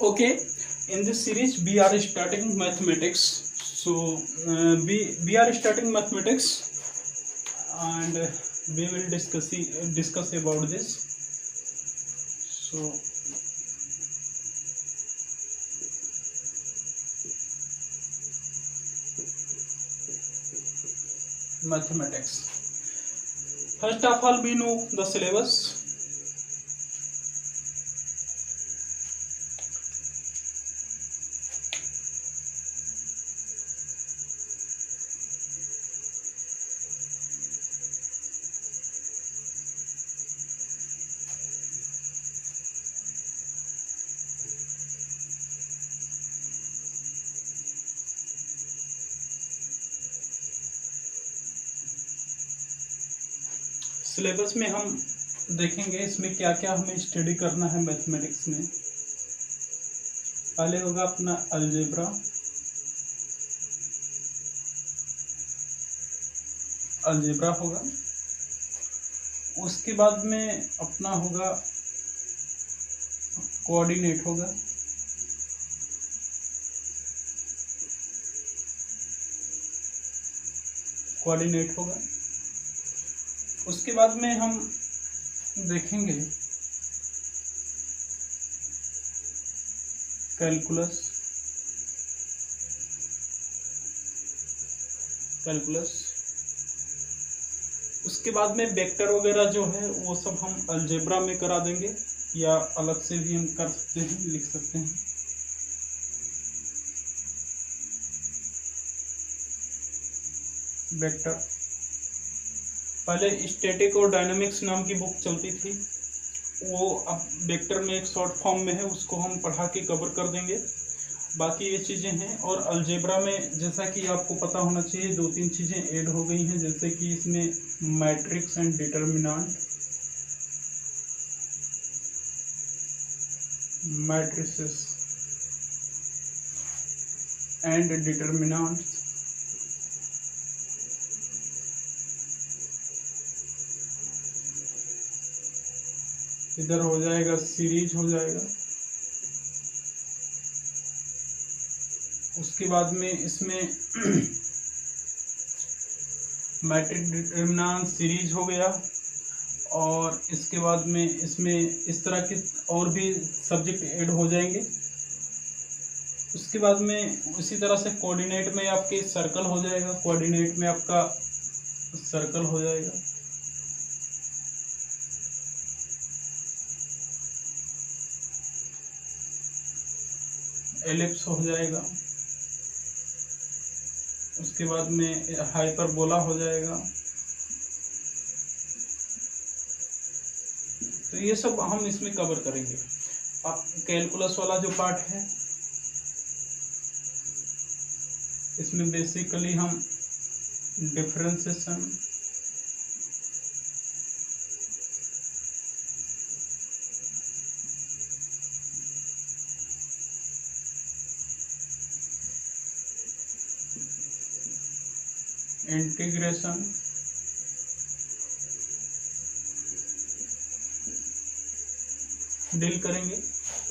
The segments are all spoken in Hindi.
Okay, in this series we are starting mathematics. So we are starting mathematics, and we will discuss about this. So mathematics. First of all, we know the syllabus. Syllabus में हम देखेंगे इसमें क्या क्या हमें स्टडी करना है मैथमेटिक्स में। पहले होगा अपना अलजेब्रा, होगा। उसके बाद में अपना होगा कोऑर्डिनेट होगा। उसके बाद में हम देखेंगे कैलकुलस। उसके बाद में वेक्टर वगैरह जो है वो सब हम अलजेब्रा में करा देंगे, या अलग से भी हम कर सकते हैं, लिख सकते हैं। वेक्टर पहले स्टैटिक और डायनामिक्स नाम की बुक चलती थी, वो अब वेक्टर में एक शॉर्ट फॉर्म में है, उसको हम पढ़ा के कवर कर देंगे। बाकी ये चीज़ें हैं। और अलजेब्रा में जैसा कि आपको पता होना चाहिए, दो तीन चीज़ें ऐड हो गई हैं, जैसे कि इसमें matrix and determinant, matrices and determinant. इधर हो जाएगा सीरीज हो जाएगा। उसके बाद में इसमें मैट्रिक डिटर्मिनेंट सीरीज हो गया, और इसके बाद में इसमें इस तरह के और भी सब्जेक्ट ऐड हो जाएंगे। उसके बाद में उसी तरह से कोऑर्डिनेट में आपके सर्कल हो जाएगा, कोऑर्डिनेट में आपका सर्कल हो जाएगा। एलिप्स हो जाएगा। उसके बाद में हाइपरबोला हो जाएगा। तो ये सब हम इसमें कवर करेंगे। अब कैलकुलस वाला जो पार्ट है, इसमें बेसिकली हम डिफरेंशिएशन, इंटीग्रेशन, डील करेंगे।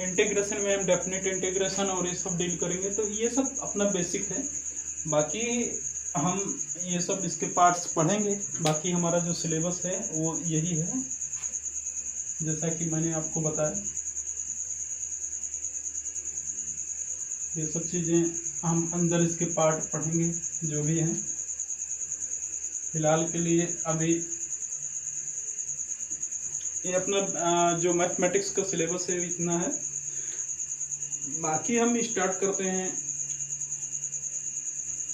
इंटीग्रेशन में हम डेफिनेट इंटीग्रेशन और ये सब डील करेंगे। तो ये सब अपना बेसिक है। बाकी हम ये सब इसके पार्ट्स पढ़ेंगे। बाकी हमारा जो सिलेबस है वो यही है, जैसा कि मैंने आपको बताया। ये सब चीज़ें हम अंदर इसके पार्ट पढ़ेंगे जो भी हैं। फिलहाल के लिए अभी ये अपना जो मैथमेटिक्स का सिलेबस है इतना है। बाकी हम स्टार्ट करते हैं,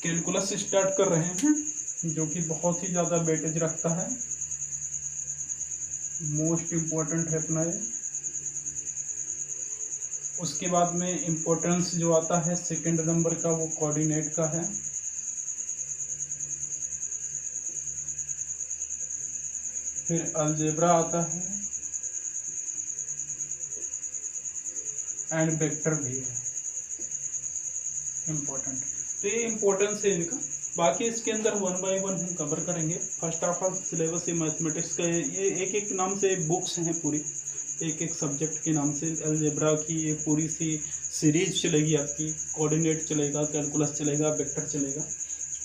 कैलकुलस से स्टार्ट कर रहे हैं, जो कि बहुत ही ज़्यादा वेटेज रखता है, मोस्ट इम्पोर्टेंट है अपना ये। उसके बाद में इम्पोर्टेंस जो आता है सेकंड नंबर का, वो कोऑर्डिनेट का है। फिर अलजेब्रा आता है, एंड वेक्टर भी है इम्पोर्टेंट। तो ये इम्पोर्टेंस है इनका। बाकी इसके अंदर वन बाय वन हम कवर करेंगे। फर्स्ट ऑफ ऑल सिलेबस है मैथमेटिक्स का, ये एक एक नाम से बुक्स हैं पूरी, एक एक सब्जेक्ट के नाम से अलजेब्रा की एक पूरी सी सीरीज चलेगी आपकी, कोऑर्डिनेट चलेगा, कैलकुलस चलेगा, वेक्टर चलेगा।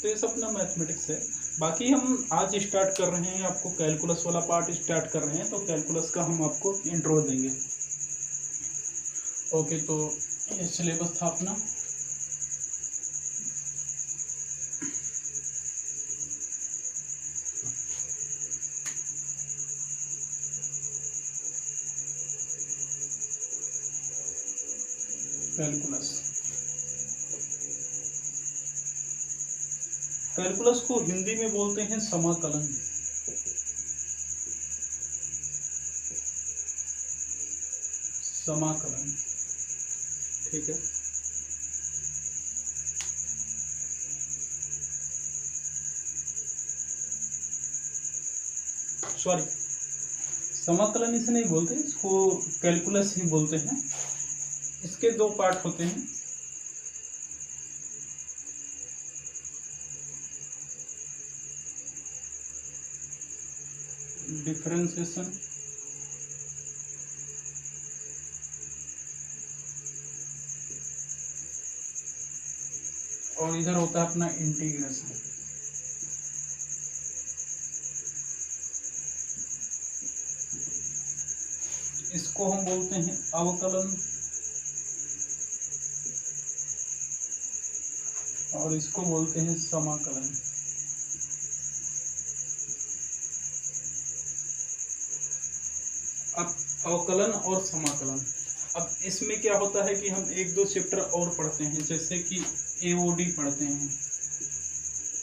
तो ये सब अपना मैथमेटिक्स है। बाकी हम आज स्टार्ट कर रहे हैं, आपको कैलकुलस वाला पार्ट स्टार्ट कर रहे हैं, तो कैलकुलस का हम आपको इंट्रो देंगे। ओके, तो ये सिलेबस था अपना। कैलकुलस को हिंदी में बोलते हैं समाकलन। समाकलन, ठीक है। सॉरी, समाकलन इसे नहीं बोलते, इसको कैलकुलस ही बोलते हैं। इसके दो पार्ट होते हैं। डिफरेंशिएशन और इधर होता है अपना इंटीग्रेशन। इसको हम बोलते हैं अवकलन और इसको बोलते हैं समाकलन। अब अवकलन और समाकलन, अब इसमें क्या होता है कि हम एक दो चैप्टर और पढ़ते हैं, जैसे कि एओडी पढ़ते हैं,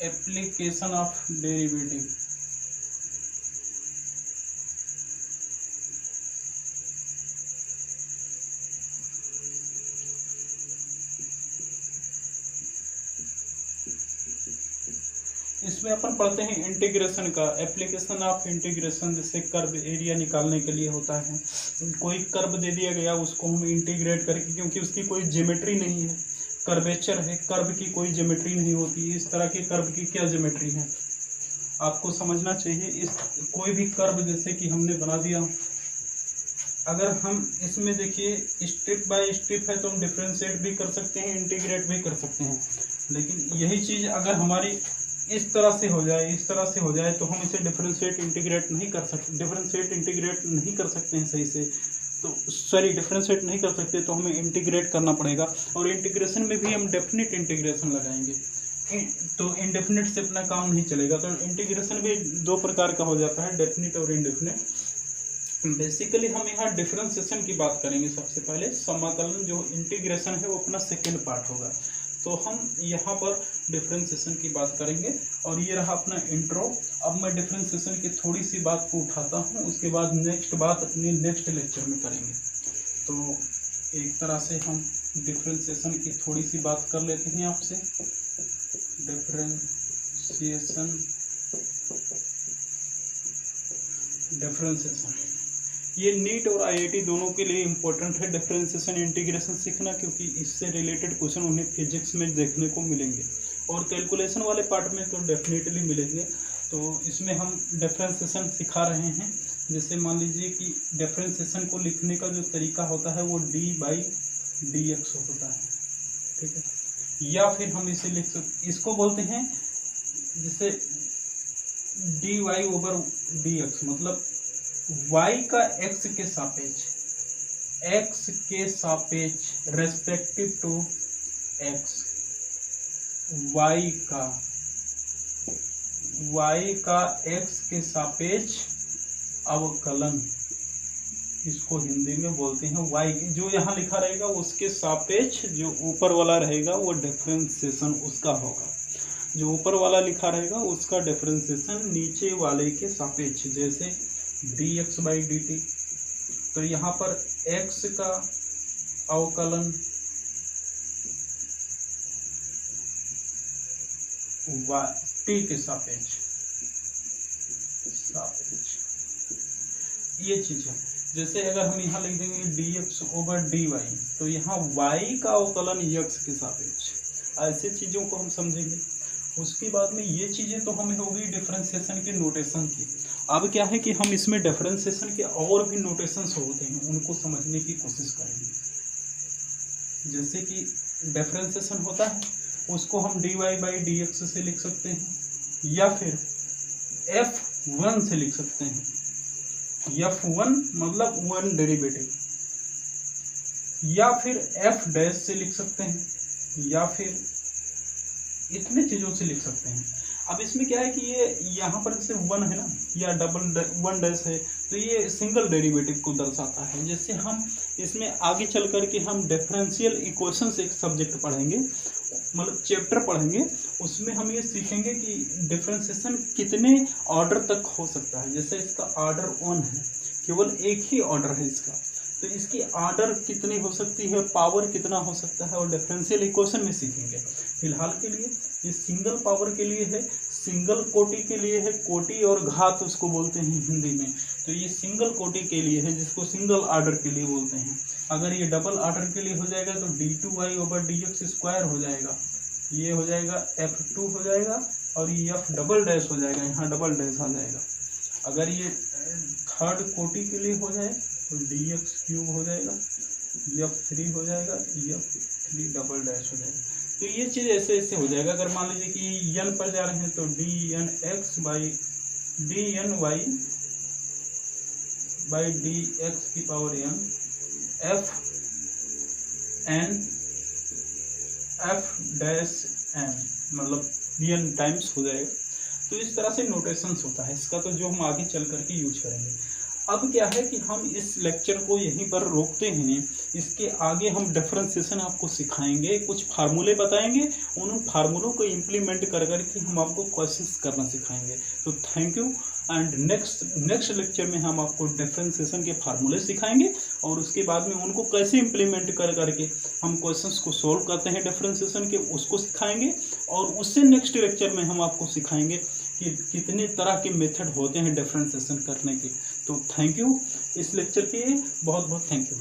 एप्लीकेशन ऑफ डेरिवेटिव। इसमें अपन पढ़ते हैं इंटीग्रेशन का, एप्लीकेशन ऑफ इंटीग्रेशन, जैसे कर्व एरिया निकालने के लिए होता है। कोई कर्व दे दिया गया, उसको हम इंटीग्रेट करके, क्योंकि उसकी कोई ज्योमेट्री नहीं है, कर्वेचर है, कर्व की कोई ज्योमेट्री नहीं होती। इस तरह के कर्व की क्या ज्योमेट्री है आपको समझना चाहिए। इस कोई भी कर्व जैसे कि हमने बना दिया, अगर हम इसमें देखिए स्टेप बाय स्टेप है तो हम डिफरेंशिएट भी कर सकते हैं, इंटीग्रेट भी कर सकते हैं। लेकिन यही चीज़ अगर हमारी इस तरह से हो जाए, इस तरह से हो जाए, तो हम इसे डिफरेंशिएट इंटीग्रेट नहीं कर सकते, डिफरेंशिएट इंटीग्रेट नहीं कर सकते हैं सही से। तो सॉरी, डिफरेंशिएट नहीं कर सकते, तो हमें इंटीग्रेट करना पड़ेगा। और इंटीग्रेशन में भी हम डेफिनेट इंटीग्रेशन लगाएंगे, तो इनडेफिनेट से अपना काम नहीं चलेगा। तो इंटीग्रेशन भी दो प्रकार का हो जाता है, डेफिनेट और इनडेफिनेट। बेसिकली हम यहाँ डिफरेंशिएशन की बात करेंगे सबसे पहले। समाकलन जो इंटीग्रेशन है वो अपना सेकेंड पार्ट होगा, तो हम यहाँ पर डिफरेंशिएशन की बात करेंगे। और ये रहा अपना इंट्रो। अब मैं डिफरेंशिएशन की थोड़ी सी बात को उठाता हूँ, उसके बाद नेक्स्ट बात अपनी नेक्स्ट लेक्चर में करेंगे। तो एक तरह से हम डिफरेंशिएशन की थोड़ी सी बात कर लेते हैं आपसे। डिफरेंशिएशन ये नीट और आईआईटी दोनों के लिए इम्पोर्टेंट है, डिफरेंशिएशन इंटीग्रेशन सीखना, क्योंकि इससे रिलेटेड क्वेश्चन उन्हें फिजिक्स में देखने को मिलेंगे और कैलकुलेशन वाले पार्ट में तो डेफिनेटली मिलेंगे। तो इसमें हम डिफरेंशिएशन सिखा रहे हैं। जैसे मान लीजिए कि डिफरेंशिएशन को लिखने का जो तरीका होता है वो d/dx होता है, ठीक है। या फिर हम इसे लिख सकते, इसको बोलते हैं जैसे dy/dx, मतलब y का x के सापेक्ष रेस्पेक्टिव टू x, y का x के सापेक्ष अवकलन, इसको हिंदी में बोलते हैं y। जो यहाँ लिखा रहेगा उसके सापेक्ष जो ऊपर वाला रहेगा वो डिफरेंशिएशन उसका होगा। जो ऊपर वाला लिखा रहेगा उसका डिफरेंशिएशन नीचे वाले के सापेक्ष, जैसे dx/dt। तो यहाँ पर x का अवकलन t के सापेक्ष, ये चीज है। जैसे अगर हम यहाँ लिख देंगे dx/dy, तो यहाँ y का अवकलन x के सापेक्ष, ऐसे चीजों को हम समझेंगे। उसके बाद में ये चीज़ें तो हमें हो गई डिफरेंशिएशन के नोटेशन की। अब क्या है कि हम इसमें डिफरेंशिएशन के और भी नोटेशंस होते हैं, उनको समझने की कोशिश करेंगे। जैसे कि डिफरेंशिएशन होता है उसको हम dy/dx से लिख सकते हैं, या फिर f1 से लिख सकते हैं। f1 मतलब 1 डेरिवेटिव, या फिर f' से लिख सकते हैं, या फिर इतने चीज़ों से लिख सकते हैं। अब इसमें क्या है कि ये यहाँ पर जैसे 1 है ना, या डबल 1 है, तो ये सिंगल डेरिवेटिव को दर्शाता है। जैसे हम इसमें आगे चल कर के हम डिफरेंशियल इक्वेशंस एक सब्जेक्ट पढ़ेंगे, मतलब चैप्टर पढ़ेंगे, उसमें हम ये सीखेंगे कि डिफरेंशिएशन कितने ऑर्डर तक हो सकता है। जैसे इसका ऑर्डर 1 है, केवल एक ही ऑर्डर है इसका, तो इसकी ऑर्डर कितनी हो सकती है, पावर कितना हो सकता है, और डिफरेंशियल इक्वेशन में सीखेंगे। फिलहाल के लिए ये सिंगल पावर के लिए है, सिंगल कोटि के लिए है, कोटि और घात उसको बोलते हैं हिंदी में, तो ये सिंगल कोटि के लिए है, जिसको सिंगल ऑर्डर के लिए बोलते हैं। अगर ये डबल ऑर्डर के लिए हो जाएगा तो d2y/dx² हो जाएगा, ये हो जाएगा f2 हो जाएगा, और ये f" हो जाएगा, यहाँ डबल डैश आ जाएगा। अगर ये थर्ड कोटि के लिए हो जाए तो dx³ हो जाएगा, f3 हो जाएगा, f3 डबल डैश हो जाएगा। तो ये चीज़ ऐसे ऐसे हो जाएगा। अगर मान लीजिए कि n पर जा रहे हैं तो dnx/dx⁴n f'(n) मतलब n टाइम्स हो जाएगा। तो इस तरह से नोटेशंस होता है इसका, तो जो हम आगे चल करके यूज करेंगे। अब क्या है कि हम इस लेक्चर को यहीं पर रोकते हैं। इसके आगे हम डिफरेंशिएशन आपको सिखाएंगे, कुछ फार्मूले बताएंगे, उन फार्मूलों को इम्प्लीमेंट कर करके हम आपको क्वेश्चंस करना सिखाएंगे। तो thank you, and next lecture में हम आपको डिफरेंशिएशन के फार्मूले सिखाएंगे, और उसके बाद में उनको कैसे इम्प्लीमेंट कर करके हम क्वेश्चंस को सोल्व करते हैं डिफरेंशिएशन के, उसको सिखाएंगे। और उससे नेक्स्ट लेक्चर में हम आपको सिखाएंगे कि कितने तरह के मेथड होते हैं डिफरेंशिएशन करने के। तो थैंक यू, इस लेक्चर के लिए बहुत बहुत थैंक यू।